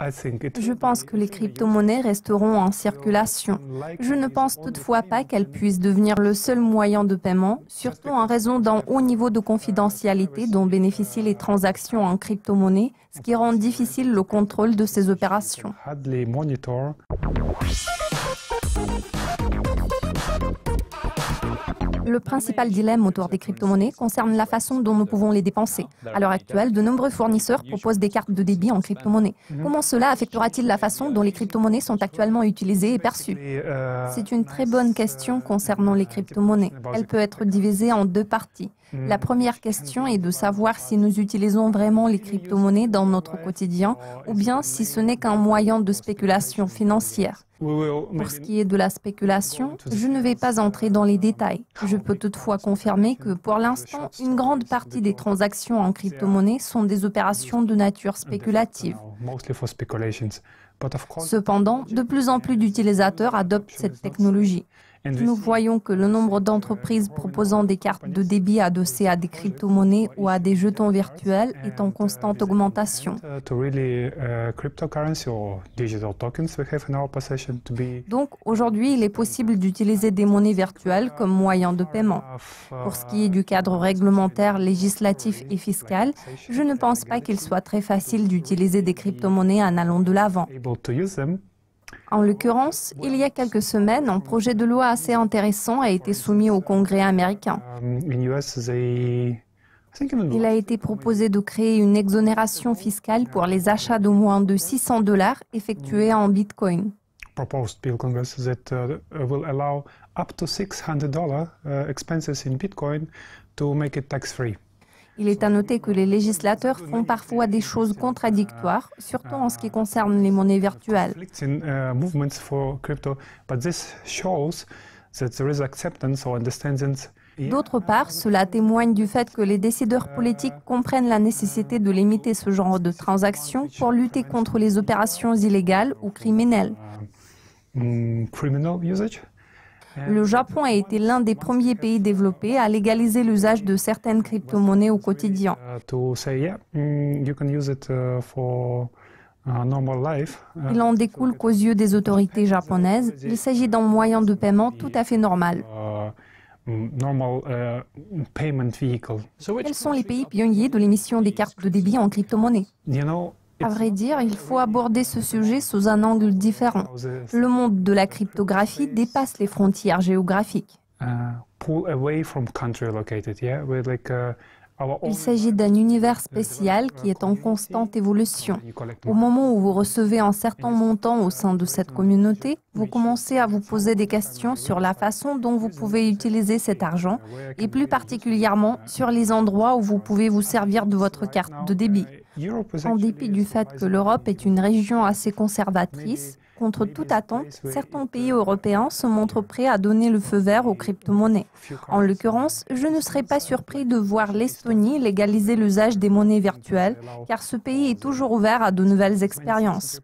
Je pense que les crypto-monnaies resteront en circulation. Je ne pense toutefois pas qu'elles puissent devenir le seul moyen de paiement, surtout en raison d'un haut niveau de confidentialité dont bénéficient les transactions en crypto-monnaie, ce qui rend difficile le contrôle de ces opérations. Le principal dilemme autour des crypto-monnaies concerne la façon dont nous pouvons les dépenser. À l'heure actuelle, de nombreux fournisseurs proposent des cartes de débit en crypto-monnaie. Comment cela affectera-t-il la façon dont les crypto-monnaies sont actuellement utilisées et perçues? C'est une très bonne question concernant les crypto-monnaies. Elle peut être divisée en deux parties. La première question est de savoir si nous utilisons vraiment les crypto-monnaies dans notre quotidien ou bien si ce n'est qu'un moyen de spéculation financière. Pour ce qui est de la spéculation, je ne vais pas entrer dans les détails. Je peux toutefois confirmer que pour l'instant, une grande partie des transactions en crypto-monnaie sont des opérations de nature spéculative. Cependant, de plus en plus d'utilisateurs adoptent cette technologie. Nous voyons que le nombre d'entreprises proposant des cartes de débit adossées à des crypto-monnaies ou à des jetons virtuels est en constante augmentation. Donc, aujourd'hui, il est possible d'utiliser des monnaies virtuelles comme moyen de paiement. Pour ce qui est du cadre réglementaire, législatif et fiscal, je ne pense pas qu'il soit très facile d'utiliser des crypto-monnaies en allant de l'avant. En l'occurrence, il y a quelques semaines, un projet de loi assez intéressant a été soumis au Congrès américain. Il a été proposé de créer une exonération fiscale pour les achats de moins de $600 effectués en Bitcoin. Proposed bill Congress that will allow up to $600 expenses in Bitcoin to make it tax-free. Il est à noter que les législateurs font parfois des choses contradictoires, surtout en ce qui concerne les monnaies virtuelles. D'autre part, cela témoigne du fait que les décideurs politiques comprennent la nécessité de limiter ce genre de transactions pour lutter contre les opérations illégales ou criminelles. Le Japon a été l'un des premiers pays développés à légaliser l'usage de certaines crypto-monnaies au quotidien. Il en découle qu'aux yeux des autorités japonaises, il s'agit d'un moyen de paiement tout à fait normal. Quels sont les pays pionniers de l'émission des cartes de débit en crypto-monnaie? À vrai dire, il faut aborder ce sujet sous un angle différent. Le monde de la cryptographie dépasse les frontières géographiques. Il s'agit d'un univers spécial qui est en constante évolution. Au moment où vous recevez un certain montant au sein de cette communauté, vous commencez à vous poser des questions sur la façon dont vous pouvez utiliser cet argent et plus particulièrement sur les endroits où vous pouvez vous servir de votre carte de débit. En dépit du fait que l'Europe est une région assez conservatrice, contre toute attente, certains pays européens se montrent prêts à donner le feu vert aux crypto-monnaies. En l'occurrence, je ne serais pas surpris de voir l'Estonie légaliser l'usage des monnaies virtuelles, car ce pays est toujours ouvert à de nouvelles expériences.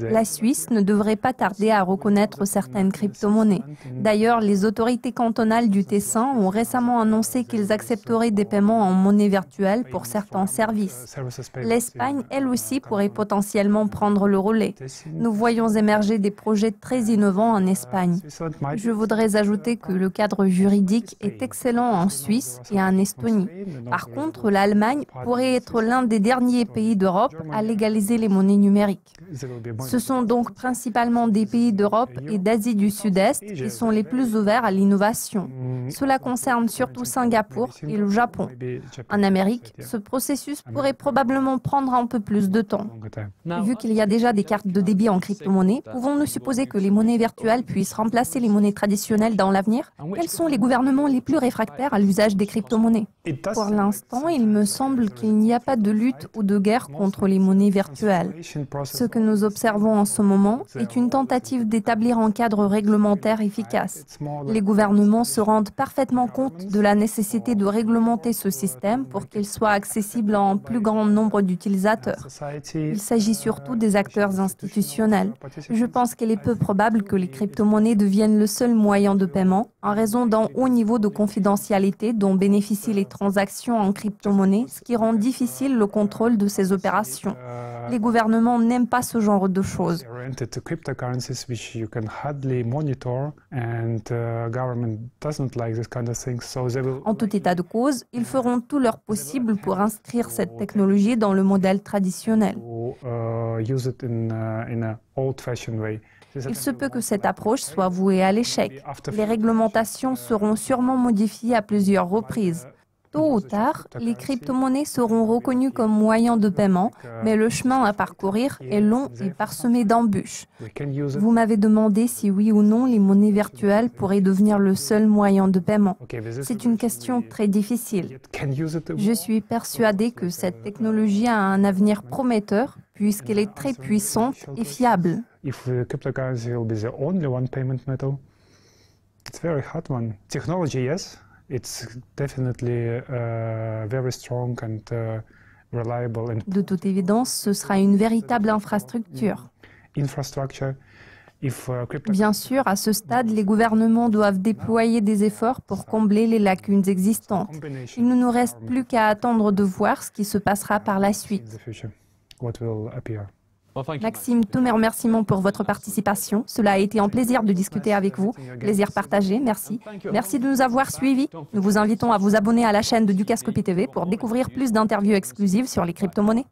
La Suisse ne devrait pas tarder à reconnaître certaines crypto-monnaies. D'ailleurs, les autorités cantonales du Tessin ont récemment annoncé qu'ils accepteraient des paiements en monnaie virtuelle pour certains services. L'Espagne, elle aussi, pourrait potentiellement prendre le relais. Nous voyons émerger des projets très innovants en Espagne. Je voudrais ajouter que le cadre juridique est excellent en Suisse et en Estonie. Par contre, l'Allemagne pourrait être l'un des derniers pays d'Europe à légaliser les monnaies numériques. Ce sont donc principalement des pays d'Europe et d'Asie du Sud-Est qui sont les plus ouverts à l'innovation. Cela concerne surtout Singapour et le Japon. En Amérique, ce processus pourrait probablement prendre un peu plus de temps. Vu qu'il y a déjà des cartes de débit en crypto-monnaie, pouvons-nous supposer que les monnaies virtuelles puissent remplacer les monnaies traditionnelles dans l'avenir? Quels sont les gouvernements les plus réfractaires à l'usage des crypto-monnaies? Pour l'instant, il me semble qu'il n'y a pas de lutte ou de guerre contre les monnaies virtuelles. Ce que nous nous observons en ce moment est une tentative d'établir un cadre réglementaire efficace. Les gouvernements se rendent parfaitement compte de la nécessité de réglementer ce système pour qu'il soit accessible à un plus grand nombre d'utilisateurs. Il s'agit surtout des acteurs institutionnels. Je pense qu'il est peu probable que les crypto-monnaies deviennent le seul moyen de paiement en raison d'un haut niveau de confidentialité dont bénéficient les transactions en crypto-monnaie, ce qui rend difficile le contrôle de ces opérations. Les gouvernements n'aiment pas ce genre de choses. En tout état de cause, ils feront tout leur possible pour inscrire cette technologie dans le modèle traditionnel. Il se peut que cette approche soit vouée à l'échec. Les réglementations seront sûrement modifiées à plusieurs reprises. Tôt ou tard, les crypto-monnaies seront reconnues comme moyen de paiement, mais le chemin à parcourir est long et parsemé d'embûches. Vous m'avez demandé si oui ou non les monnaies virtuelles pourraient devenir le seul moyen de paiement. C'est une question très difficile. Je suis persuadée que cette technologie a un avenir prometteur puisqu'elle est très puissante et fiable. If cryptocurrency will be the only one payment method, it's a very hard one. Technology, yes, it's definitely very strong and reliable. De toute évidence, ce sera une véritable infrastructure. Bien sûr, à ce stade, les gouvernements doivent déployer des efforts pour combler les lacunes existantes. Il ne nous reste plus qu'à attendre de voir ce qui se passera par la suite. Maxime, tous mes remerciements pour votre participation. Cela a été un plaisir de discuter avec vous. Plaisir partagé, merci. Merci de nous avoir suivis. Nous vous invitons à vous abonner à la chaîne de Dukascopy TV pour découvrir plus d'interviews exclusives sur les crypto-monnaies.